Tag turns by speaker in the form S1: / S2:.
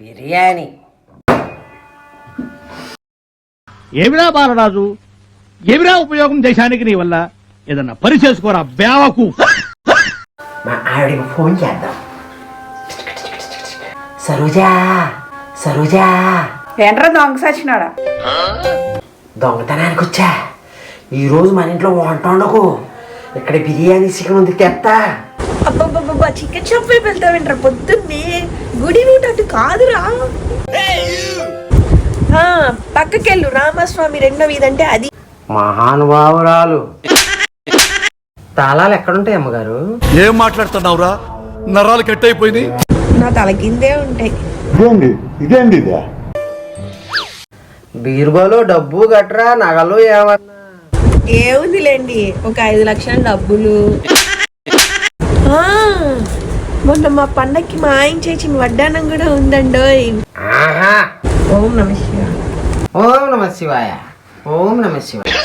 S1: బిర్యానీ.
S2: ఏమిరా బాలరాజు, ఏమిరా ఉపయోగం దేశానికి నీ వల్ల? ఏదన్నా పని చేసుకోరా బేవకు.
S1: మా ఆవిడకి ఫోన్ చేద్దాం. సరోజా, సరోజా.
S3: ఏంట్రా దొంగ సచ్చినాడా?
S1: దొంగతనానికి వచ్చా. ఈరోజు మన ఇంట్లో వంట ఉండకు. ఇక్కడ బిర్యానీ చికెన్ ఉంది, తెస్తా.
S3: అబ్బబ్బబ్బా, చికెన్ షాప్ వైపు వెళ్తావేంట్రా పొద్దున్నే? గుడి రూట్ అటు కాదురా, పక్కకెళ్ళు. రామస్వామి 2వ వీధి అంటే అది.
S1: మహానుభావురాలు. తాళాలు ఎక్కడుంటాయి అమ్మగారు?
S4: ఏం మాట్లాడుతున్నావురా? నరాలు కట్ అయిపోయింది.
S3: నా తల కిందే ఉంటాయి.
S5: ఇదేంటి
S1: బీరువాలో డబ్బు గట్రా నగలు ఏమన్నా?
S3: ఏముందిలేండి, ఒక 5 లక్షల డబ్బులు. మొన్న మా పండక్కి మా ఆయన చేసిన వడ్డానం కూడా ఉందండోయ్.
S1: ఆహా.
S3: ఓం నమ శివాయ.
S1: ఓం నమ శివాయ. ఓం నమ శివాయ.